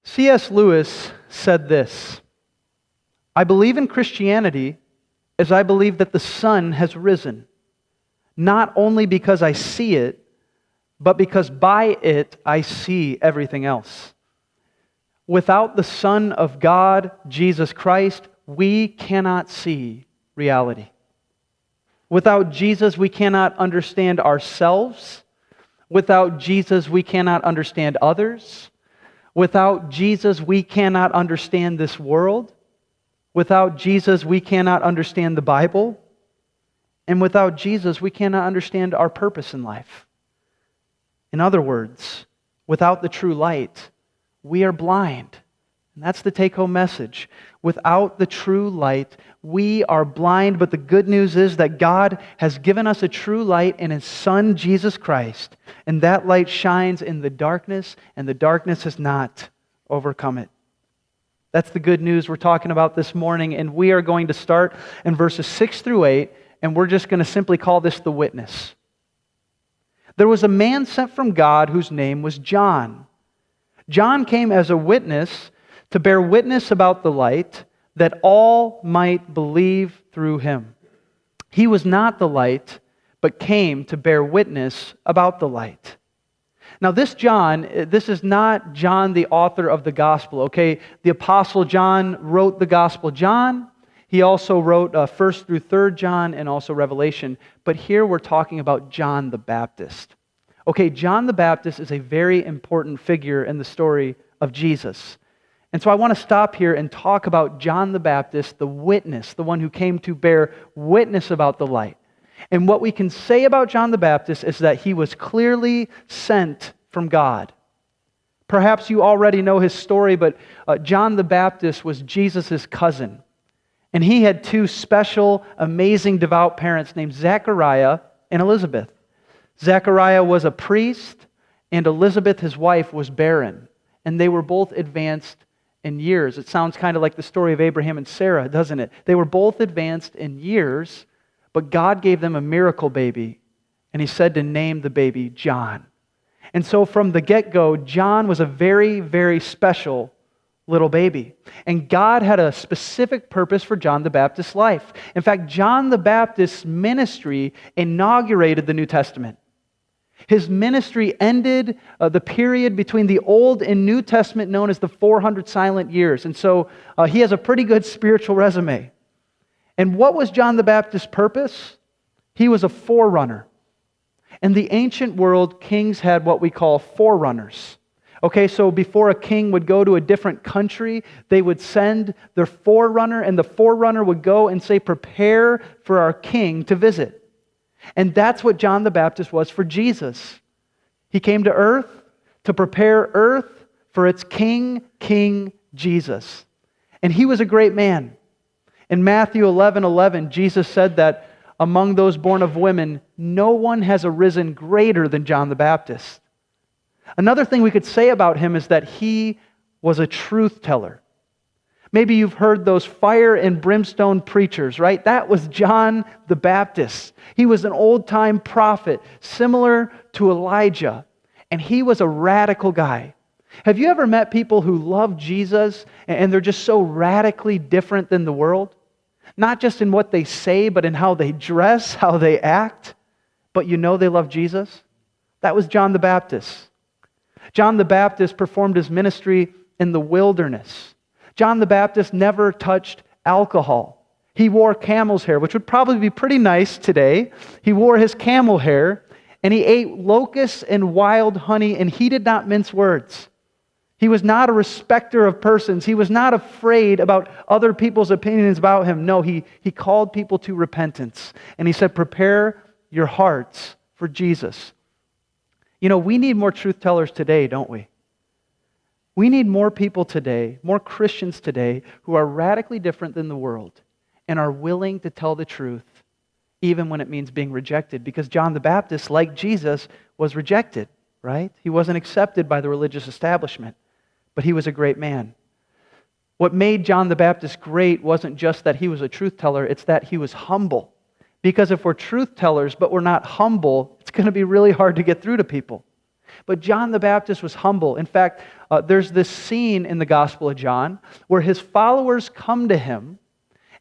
C.S. Lewis said this: "I believe in Christianity as I believe that the sun has risen, not only because I see it, but because by it I see everything else. Without the Son of God, Jesus Christ, we cannot see reality. Without Jesus, we cannot understand ourselves. Without Jesus, we cannot understand others. Without Jesus, we cannot understand this world. Without Jesus, we cannot understand the Bible. And without Jesus, we cannot understand our purpose in life. In other words, without the true light, we are blind." And that's the take-home message. Without the true light, we are blind, but the good news is that God has given us a true light in His Son, Jesus Christ, and that light shines in the darkness, and the darkness has not overcome it. That's the good news we're talking about this morning, and we are going to start in verses 6 through 8, and we're just going to simply call this the witness. "There was a man sent from God whose name was John. John came as a witness to bear witness about the light, that all might believe through him. He was not the light, but came to bear witness about the light." Now this John, this is not John, the author of the gospel, okay? The Apostle John wrote the Gospel John. He also wrote 1st through 3rd John and also Revelation. But here we're talking about John the Baptist. Okay, John the Baptist is a very important figure in the story of Jesus. And so I want to stop here and talk about John the Baptist, the witness, the one who came to bear witness about the light. And what we can say about John the Baptist is that he was clearly sent from God. Perhaps you already know his story, but John the Baptist was Jesus' cousin. And he had two special, amazing, devout parents named Zechariah and Elizabeth. Zechariah was a priest, and Elizabeth, his wife, was barren. And they were both advanced in years. It sounds kind of like the story of Abraham and Sarah, doesn't it? They were both advanced in years, but God gave them a miracle baby, and He said to name the baby John. And so from the get-go, John was a very, very special little baby. And God had a specific purpose for John the Baptist's life. In fact, John the Baptist's ministry inaugurated the New Testament. His ministry ended the period between the Old and New Testament known as the 400 silent years. And so he has a pretty good spiritual resume. And what was John the Baptist's purpose? He was a forerunner. In the ancient world, kings had what we call forerunners. Okay, so before a king would go to a different country, they would send their forerunner, and the forerunner would go and say, "Prepare for our king to visit." And that's what John the Baptist was for Jesus. He came to earth to prepare earth for its king, King Jesus. And he was a great man. In Matthew 11:11, Jesus said that among those born of women, no one has arisen greater than John the Baptist. Another thing we could say about him is that he was a truth teller. Maybe you've heard those fire and brimstone preachers, right? That was John the Baptist. He was an old-time prophet, similar to Elijah, and he was a radical guy. Have you ever met people who love Jesus and they're just so radically different than the world? Not just in what they say, but in how they dress, how they act, but you know they love Jesus? That was John the Baptist. John the Baptist performed his ministry in the wilderness. John the Baptist never touched alcohol. He wore camel's hair, which would probably be pretty nice today. He wore his camel hair, and he ate locusts and wild honey, and he did not mince words. He was not a respecter of persons. He was not afraid about other people's opinions about him. No, he called people to repentance. And he said, "Prepare your hearts for Jesus." You know, we need more truth tellers today, don't we? We need more people today, more Christians today, who are radically different than the world and are willing to tell the truth, even when it means being rejected. Because John the Baptist, like Jesus, was rejected, right? He wasn't accepted by the religious establishment, but he was a great man. What made John the Baptist great wasn't just that he was a truth teller, it's that he was humble. Because if we're truth tellers but we're not humble, it's going to be really hard to get through to people. But John the Baptist was humble. In fact, there's this scene in the Gospel of John where his followers come to him,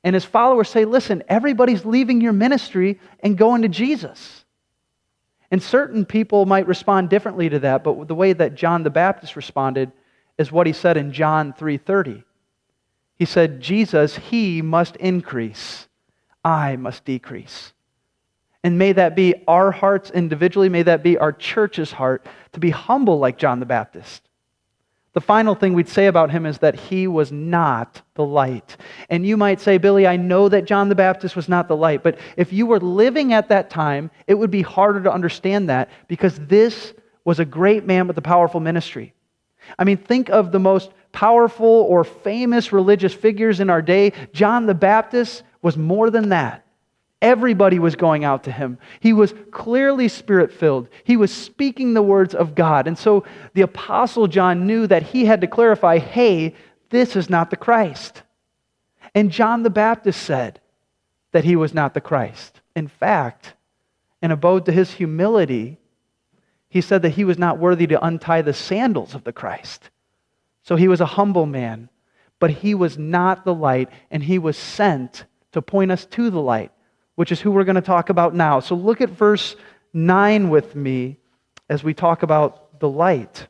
and his followers say, listen, everybody's leaving your ministry and going to Jesus. And certain people might respond differently to that, but the way that John the Baptist responded is what he said in John 3:30. He said, Jesus, he must increase, I must decrease. And may that be our hearts individually, may that be our church's heart, to be humble like John the Baptist. The final thing we'd say about him is that he was not the light. And you might say, Billy, I know that John the Baptist was not the light, but if you were living at that time, it would be harder to understand that because this was a great man with a powerful ministry. I mean, think of the most powerful or famous religious figures in our day. John the Baptist was more than that. Everybody was going out to him. He was clearly Spirit-filled. He was speaking the words of God. And so the Apostle John knew that he had to clarify, hey, this is not the Christ. And John the Baptist said that he was not the Christ. In fact, in abode to his humility, he said that he was not worthy to untie the sandals of the Christ. So he was a humble man, but he was not the light, and he was sent to point us to the light, which is who we're going to talk about now. So look at verse 9 with me as we talk about the light.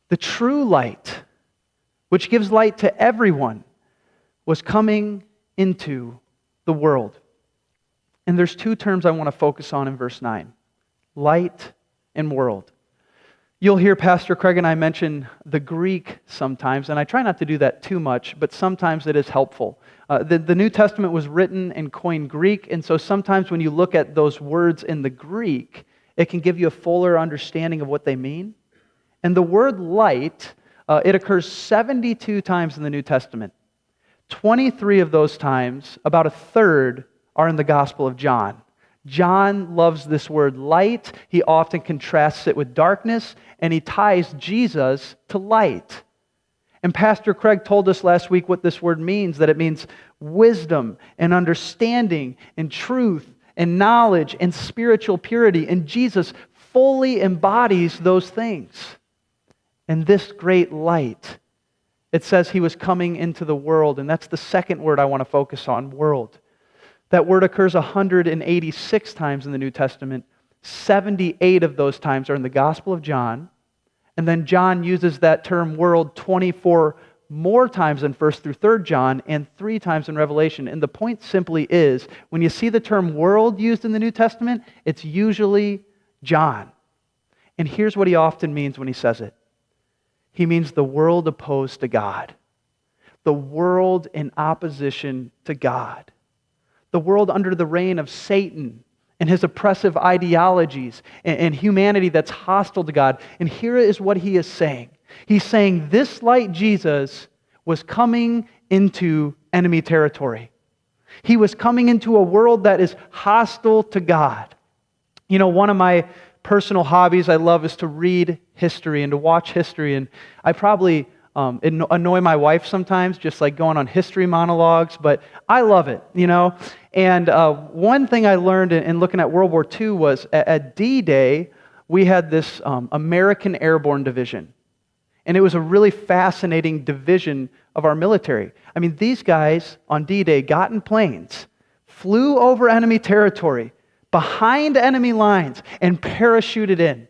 The true light, which gives light to everyone, was coming into the world. And there's two terms I want to focus on in verse 9. Light and world. You'll hear Pastor Craig and I mention the Greek sometimes, and I try not to do that too much, but sometimes it is helpful. The New Testament was written in Koine Greek, and so sometimes when you look at those words in the Greek, it can give you a fuller understanding of what they mean. And the word light, it occurs 72 times in the New Testament. 23 of those times, about a third, are in the Gospel of John. John loves this word light. He often contrasts it with darkness, and he ties Jesus to light. And Pastor Craig told us last week what this word means, that it means wisdom and understanding and truth and knowledge and spiritual purity. And Jesus fully embodies those things. And this great light, it says he was coming into the world, and that's the second word I want to focus on, world. That word occurs 186 times in the New Testament. 78 of those times are in the Gospel of John. And then John uses that term world 24 more times in 1st through 3rd John and 3 times in Revelation. And the point simply is, when you see the term world used in the New Testament, it's usually John. And here's what he often means when he says it. He means the world opposed to God. The world in opposition to God. The world under the reign of Satan and his oppressive ideologies and humanity that's hostile to God. And here is what he is saying. He's saying this light Jesus was coming into enemy territory. He was coming into a world that is hostile to God. You know, one of my personal hobbies I love is to read history and to watch history. And I probably annoy my wife sometimes, just like going on history monologues, but I love it, you know. And one thing I learned in looking at World War II was at D-Day, we had this American Airborne Division. And it was a really fascinating division of our military. I mean, these guys on D-Day got in planes, flew over enemy territory, behind enemy lines, and parachuted in.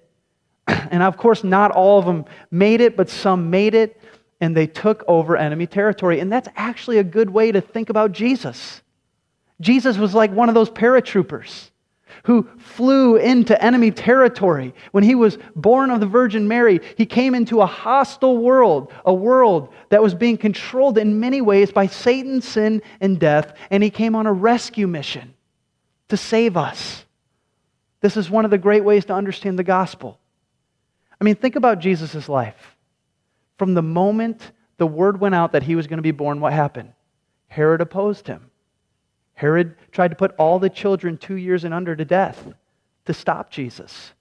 And of course, not all of them made it, but some made it, and they took over enemy territory. And that's actually a good way to think about Jesus. Jesus was like one of those paratroopers who flew into enemy territory. When he was born of the Virgin Mary, he came into a hostile world, a world that was being controlled in many ways by Satan, sin, and death, and he came on a rescue mission to save us. This is one of the great ways to understand the gospel. I mean, think about Jesus' life. From the moment the word went out that he was going to be born, what happened? Herod opposed him. Herod tried to put all the children 2 years and under to death to stop Jesus.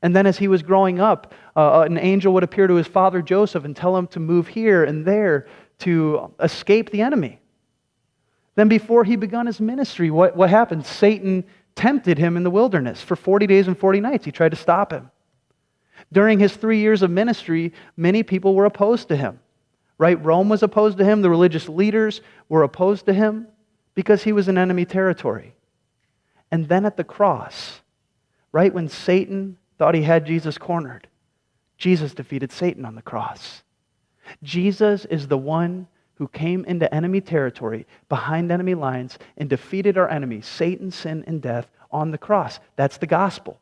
And then as he was growing up, an angel would appear to his father Joseph and tell him to move here and there to escape the enemy. Then before he begun his ministry, what happened? Satan tempted him in the wilderness for 40 days and 40 nights. He tried to stop him. During his 3 years of ministry, many people were opposed to him. Right? Rome was opposed to him. The religious leaders were opposed to him because he was in enemy territory. And then at the cross, right when Satan thought he had Jesus cornered, Jesus defeated Satan on the cross. Jesus is the one who came into enemy territory, behind enemy lines, and defeated our enemies, Satan, sin, and death, on the cross. That's the gospel.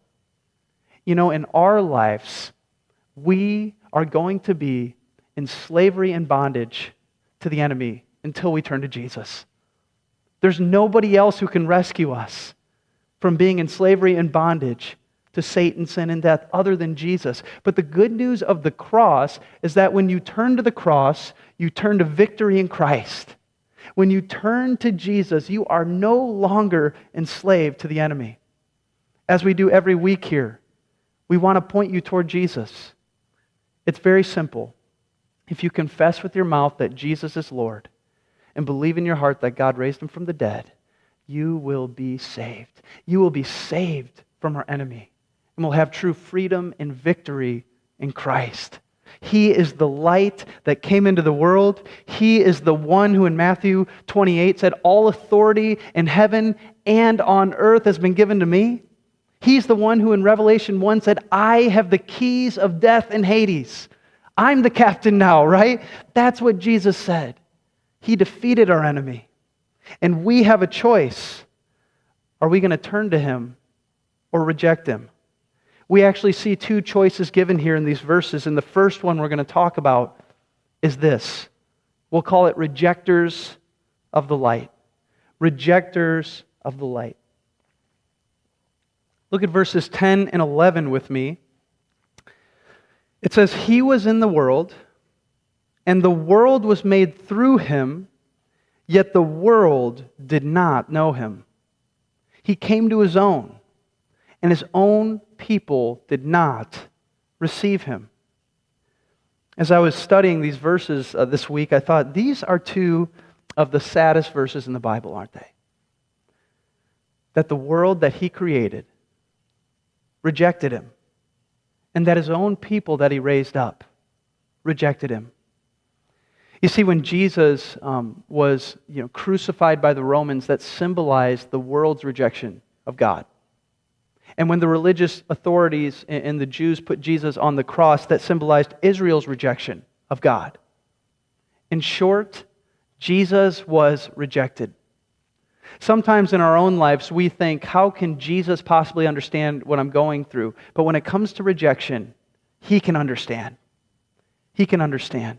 You know, in our lives, we are going to be in slavery and bondage to the enemy until we turn to Jesus. There's nobody else who can rescue us from being in slavery and bondage to Satan, sin, and death other than Jesus. But the good news of the cross is that when you turn to the cross, you turn to victory in Christ. When you turn to Jesus, you are no longer enslaved to the enemy. As we do every week here, we want to point you toward Jesus. It's very simple. If you confess with your mouth that Jesus is Lord and believe in your heart that God raised him from the dead, you will be saved. You will be saved from our enemy and will have true freedom and victory in Christ. He is the light that came into the world. He is the one who in Matthew 28 said, all authority in heaven and on earth has been given to me. He's the one who in Revelation 1 said, I have the keys of death and Hades. I'm the captain now, right? That's what Jesus said. He defeated our enemy. And we have a choice. Are we going to turn to him or reject him? We actually see two choices given here in these verses. And the first one we're going to talk about is this. We'll call it rejectors of the light. Rejectors of the light. Look at verses 10 and 11 with me. It says, he was in the world, and the world was made through him, yet the world did not know him. He came to his own, and his own people did not receive him. As I was studying these verses this week, I thought, these are two of the saddest verses in the Bible, aren't they? That the world that he created rejected him, and that his own people that he raised up rejected him. You see, when Jesus was crucified by the Romans, that symbolized the world's rejection of God. And when the religious authorities and the Jews put Jesus on the cross, that symbolized Israel's rejection of God. In short, Jesus was rejected. Sometimes in our own lives, we think, how can Jesus possibly understand what I'm going through? But when it comes to rejection, he can understand. He can understand.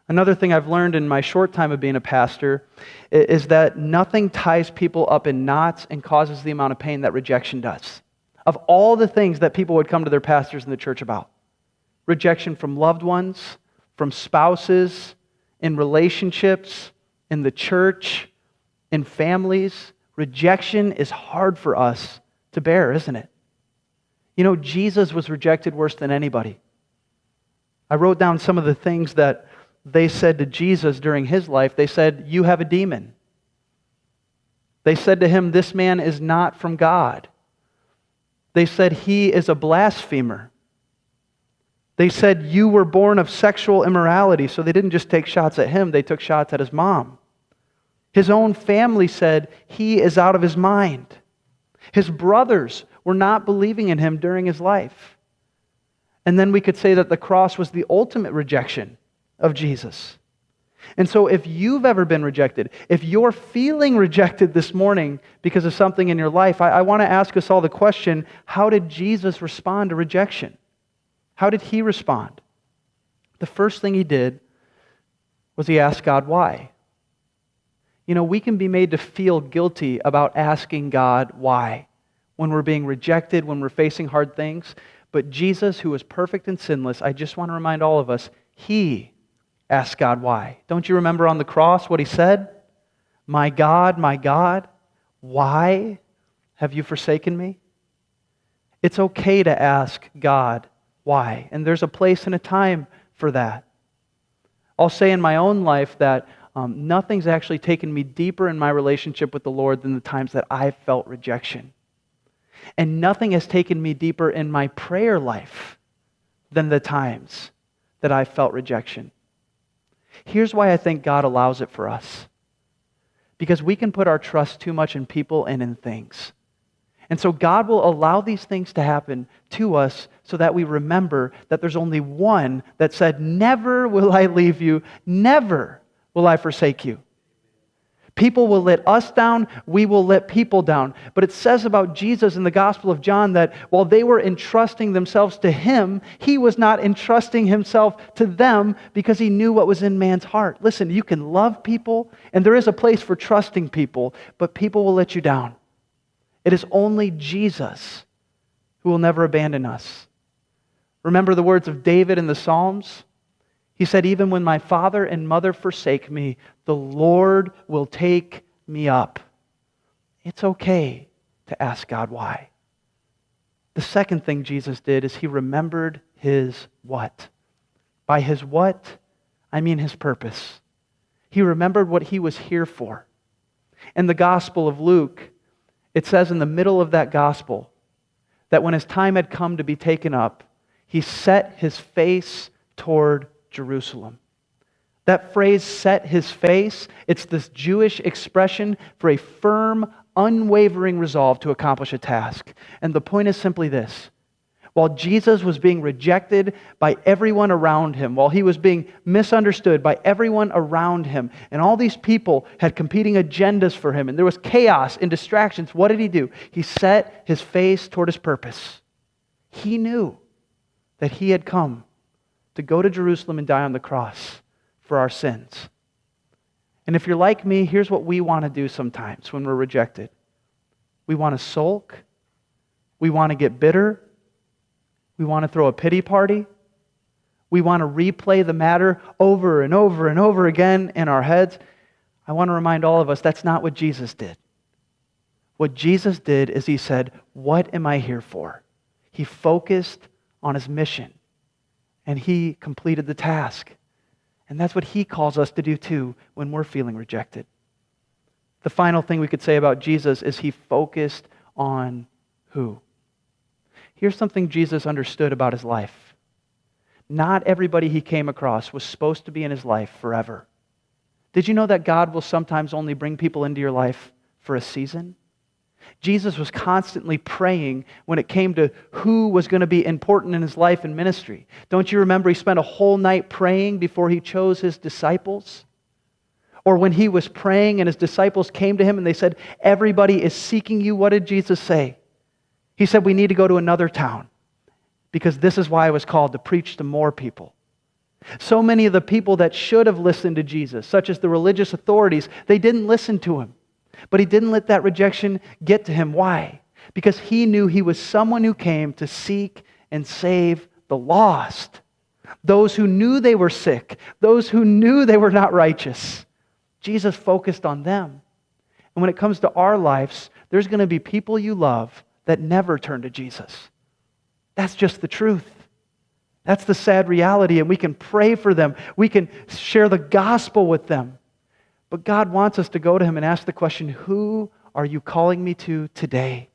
Another thing I've learned in my short time of being a pastor is that nothing ties people up in knots and causes the amount of pain that rejection does. Of all the things that people would come to their pastors in the church about, rejection from loved ones, from spouses, in relationships, in the church, in families, rejection is hard for us to bear, isn't it? You know, Jesus was rejected worse than anybody. I wrote down some of the things that they said to Jesus during his life. They said, you have a demon. They said to him, this man is not from God. They said, he is a blasphemer. They said, you were born of sexual immorality. So they didn't just take shots at him, they took shots at his mom. His own family said, he is out of his mind. His brothers were not believing in him during his life. And then we could say that the cross was the ultimate rejection of Jesus. And so if you've ever been rejected, if you're feeling rejected this morning because of something in your life, I want to ask us all the question, how did Jesus respond to rejection? How did he respond? The first thing he did was he asked God why. You know, we can be made to feel guilty about asking God why when we're being rejected, when we're facing hard things. But Jesus, who is perfect and sinless, I just want to remind all of us, he asked God why. Don't you remember on the cross what he said? My God, why have you forsaken me? It's okay to ask God why. And there's a place and a time for that. I'll say in my own life that nothing's actually taken me deeper in my relationship with the Lord than the times that I've felt rejection. And nothing has taken me deeper in my prayer life than the times that I felt rejection. Here's why I think God allows it for us. Because we can put our trust too much in people and in things. And so God will allow these things to happen to us so that we remember that there's only one that said, never will I leave you, never will I forsake you. People will let us down, we will let people down. But it says about Jesus in the Gospel of John that while they were entrusting themselves to Him, He was not entrusting Himself to them because He knew what was in man's heart. Listen, you can love people, and there is a place for trusting people, but people will let you down. It is only Jesus who will never abandon us. Remember the words of David in the Psalms? He said, even when my father and mother forsake me, the Lord will take me up. It's okay to ask God why. The second thing Jesus did is He remembered His what? By His what, I mean His purpose. He remembered what He was here for. In the Gospel of Luke, it says in the middle of that Gospel that when His time had come to be taken up, He set His face toward Jerusalem. That phrase, set His face, it's this Jewish expression for a firm, unwavering resolve to accomplish a task. And the point is simply this. While Jesus was being rejected by everyone around Him, while He was being misunderstood by everyone around Him, and all these people had competing agendas for Him, and there was chaos and distractions, what did He do? He set His face toward His purpose. He knew that He had come to go to Jerusalem and die on the cross for our sins. And if you're like me, here's what we want to do sometimes when we're rejected. We want to sulk. We want to get bitter. We want to throw a pity party. We want to replay the matter over and over and over again in our heads. I want to remind all of us that's not what Jesus did. What Jesus did is He said, what am I here for? He focused on His mission. And He completed the task. And that's what He calls us to do too when we're feeling rejected. The final thing we could say about Jesus is He focused on who? Here's something Jesus understood about His life. Not everybody He came across was supposed to be in His life forever. Did you know that God will sometimes only bring people into your life for a season? Jesus was constantly praying when it came to who was going to be important in His life and ministry. Don't you remember He spent a whole night praying before He chose His disciples? Or when He was praying and His disciples came to Him and they said, everybody is seeking you, what did Jesus say? He said, we need to go to another town because this is why I was called to preach to more people. So many of the people that should have listened to Jesus, such as the religious authorities, they didn't listen to Him. But He didn't let that rejection get to Him. Why? Because He knew He was someone who came to seek and save the lost. Those who knew they were sick. Those who knew they were not righteous. Jesus focused on them. And when it comes to our lives, there's going to be people you love that never turn to Jesus. That's just the truth. That's the sad reality, and we can pray for them. We can share the gospel with them. But God wants us to go to Him and ask the question, who are you calling me to today?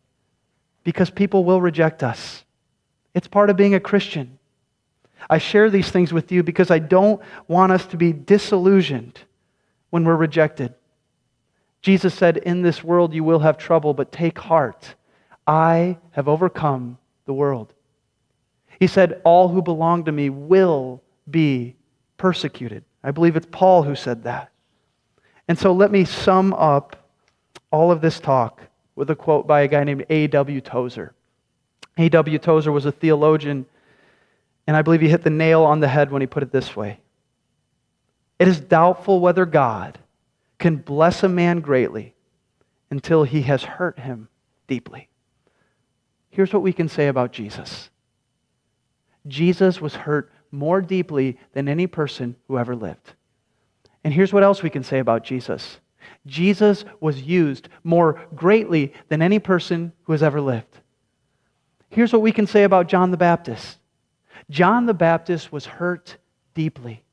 Because people will reject us. It's part of being a Christian. I share these things with you because I don't want us to be disillusioned when we're rejected. Jesus said, in this world you will have trouble, but take heart. I have overcome the world. He said, all who belong to me will be persecuted. I believe it's Paul who said that. And so let me sum up all of this talk with a quote by a guy named A.W. Tozer. A.W. Tozer was a theologian, and I believe he hit the nail on the head when he put it this way. It is doubtful whether God can bless a man greatly until he has hurt him deeply. Here's what we can say about Jesus. Jesus was hurt more deeply than any person who ever lived. And here's what else we can say about Jesus. Jesus was used more greatly than any person who has ever lived. Here's what we can say about John the Baptist. John the Baptist was hurt deeply.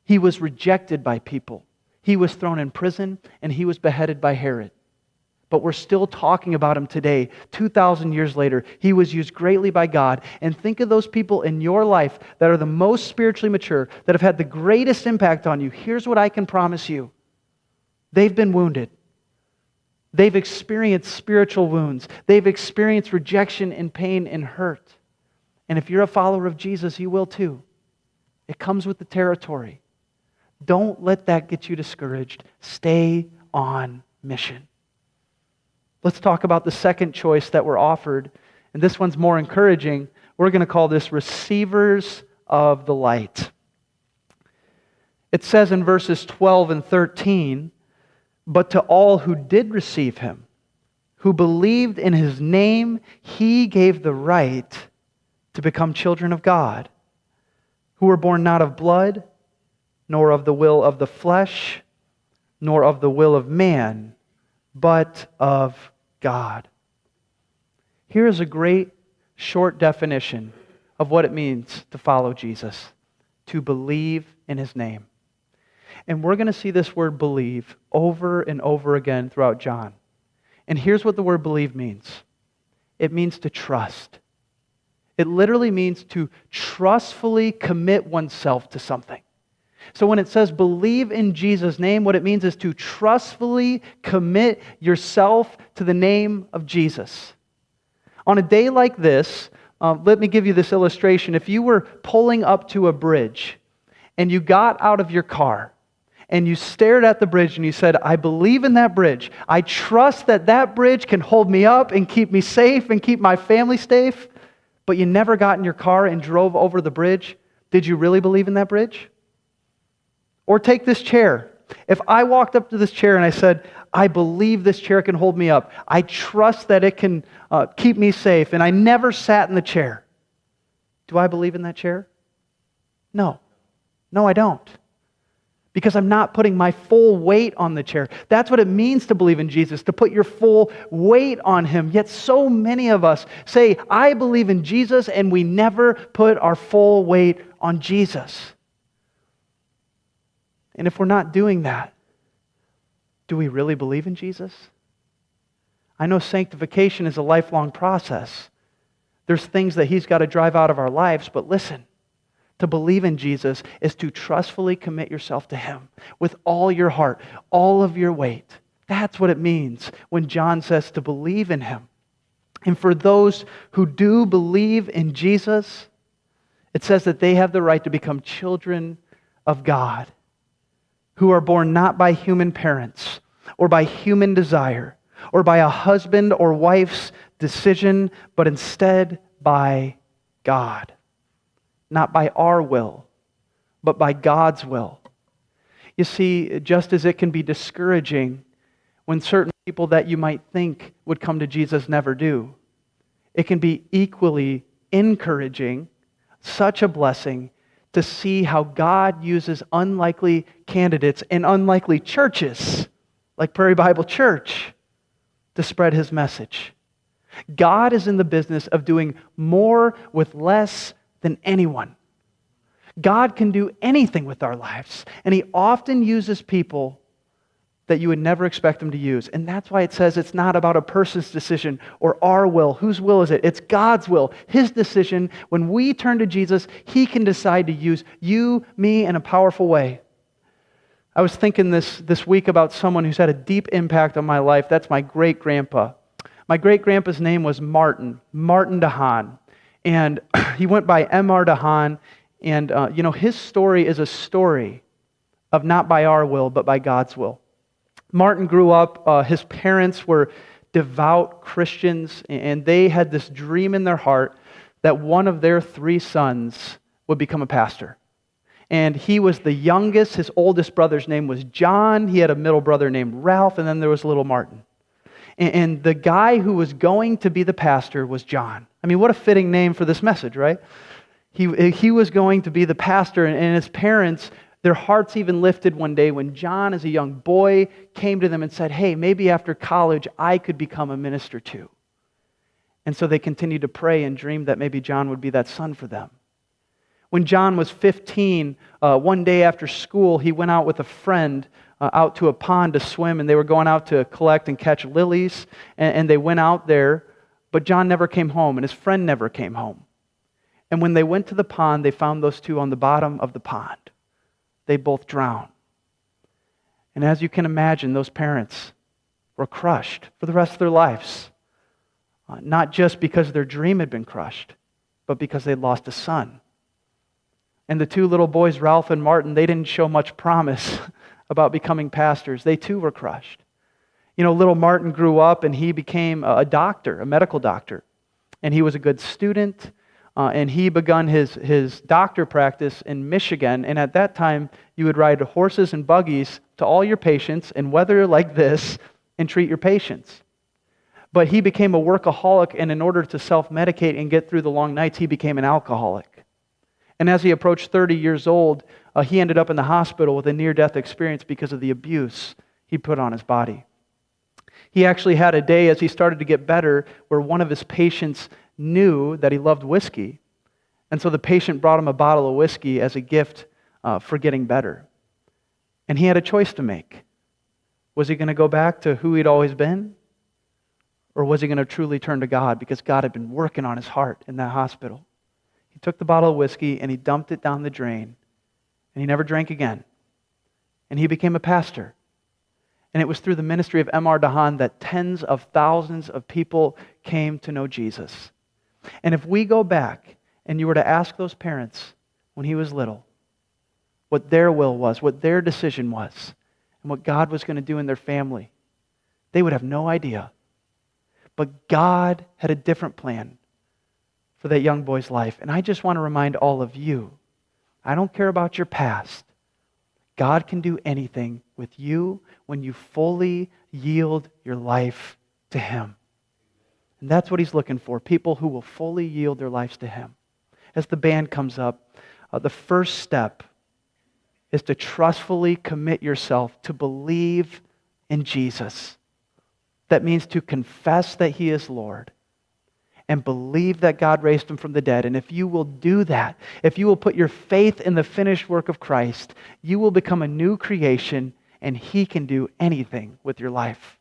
He was rejected by people. He was thrown in prison and he was beheaded by Herod. but we're still talking about him today, 2,000 years later. He was used greatly by God. And think of those people in your life that are the most spiritually mature, that have had the greatest impact on you. Here's what I can promise you. They've been wounded. They've experienced spiritual wounds. They've experienced rejection and pain and hurt. And if you're a follower of Jesus, you will too. It comes with the territory. Don't let that get you discouraged. Stay on mission. Let's talk about the second choice that we're offered. And this one's more encouraging. We're going to call this receivers of the light. It says in verses 12 and 13, "But to all who did receive him, who believed in his name, he gave the right to become children of God, who were born not of blood, nor of the will of the flesh, nor of the will of man, but of God." Here is a great short definition of what it means to follow Jesus, to believe in his name. And we're going to see this word believe over and over again throughout John. And here's what the word believe means. It means to trust. It literally means to trustfully commit oneself to something. So when it says believe in Jesus' name, what it means is to trustfully commit yourself to the name of Jesus. On a day like this, let me give you this illustration. If you were pulling up to a bridge and you got out of your car and you stared at the bridge and you said, "I believe in that bridge. I trust that that bridge can hold me up and keep me safe and keep my family safe," but you never got in your car and drove over the bridge, did you really believe in that bridge? Or take this chair. If I walked up to this chair and I said, "I believe this chair can hold me up. I trust that it can keep me safe," and I never sat in the chair, do I believe in that chair? No. No, I don't. Because I'm not putting my full weight on the chair. That's what it means to believe in Jesus, to put your full weight on him. Yet so many of us say, "I believe in Jesus," and we never put our full weight on Jesus. And if we're not doing that, do we really believe in Jesus? I know sanctification is a lifelong process. There's things that he's got to drive out of our lives, but listen, to believe in Jesus is to trustfully commit yourself to him with all your heart, all of your weight. That's what it means when John says to believe in him. And for those who do believe in Jesus, it says that they have the right to become children of God, who are born not by human parents or by human desire or by a husband or wife's decision, but instead by God. Not by our will, but by God's will. You see, just as it can be discouraging when certain people that you might think would come to Jesus never do, it can be equally encouraging, such a blessing, to see how God uses unlikely candidates and unlikely churches, like Prairie Bible Church, to spread his message. God is in the business of doing more with less than anyone. God can do anything with our lives, and he often uses people that you would never expect him to use. And that's why it says it's not about a person's decision or our will. Whose will is it? It's God's will, his decision. When we turn to Jesus, he can decide to use you, me, in a powerful way. I was thinking this week about someone who's had a deep impact on my life. That's my great-grandpa. My great-grandpa's name was Martin DeHaan. And he went by M.R. DeHaan. And, his story is a story of not by our will, but by God's will. Martin grew up, his parents were devout Christians, and they had this dream in their heart that one of their 3 sons would become a pastor. And he was the youngest. His oldest brother's name was John. He had a middle brother named Ralph, and then there was little Martin. And the guy who was going to be the pastor was John. I mean, what a fitting name for this message, right? He was going to be the pastor, and his parents, their hearts even lifted one day when John, as a young boy, came to them and said, "Hey, maybe after college I could become a minister too." And so they continued to pray and dream that maybe John would be that son for them. When John was 15, one day after school, he went out with a friend out to a pond to swim, and they were going out to collect and catch lilies, and they went out there, but John never came home, and his friend never came home. And when they went to the pond, they found those two on the bottom of the pond. They both drowned. And as you can imagine, those parents were crushed for the rest of their lives. Not just because their dream had been crushed, but because they'd lost a son. And the two little boys, Ralph and Martin, they didn't show much promise about becoming pastors. They too were crushed. You know, little Martin grew up and he became a doctor, a medical doctor. And he was a good student. And he begun his doctor practice in Michigan. And at that time, you would ride horses and buggies to all your patients in weather like this and treat your patients. But he became a workaholic, and in order to self-medicate and get through the long nights, he became an alcoholic. And as he approached 30 years old, he ended up in the hospital with a near-death experience because of the abuse he put on his body. He actually had a day as he started to get better where one of his patients knew that he loved whiskey. And so the patient brought him a bottle of whiskey as a gift for getting better. And he had a choice to make. Was he going to go back to who he'd always been? Or was he going to truly turn to God because God had been working on his heart in that hospital? He took the bottle of whiskey and he dumped it down the drain. And he never drank again. And he became a pastor. And it was through the ministry of M.R. Dahan that tens of thousands of people came to know Jesus. And if we go back and you were to ask those parents when he was little what their will was, what their decision was, and what God was going to do in their family, they would have no idea. But God had a different plan for that young boy's life. And I just want to remind all of you, I don't care about your past. God can do anything with you when you fully yield your life to Him. And that's what He's looking for, people who will fully yield their lives to Him. As the band comes up, the first step is to trustfully commit yourself to believe in Jesus. That means to confess that He is Lord and believe that God raised Him from the dead. And if you will do that, if you will put your faith in the finished work of Christ, you will become a new creation and He can do anything with your life.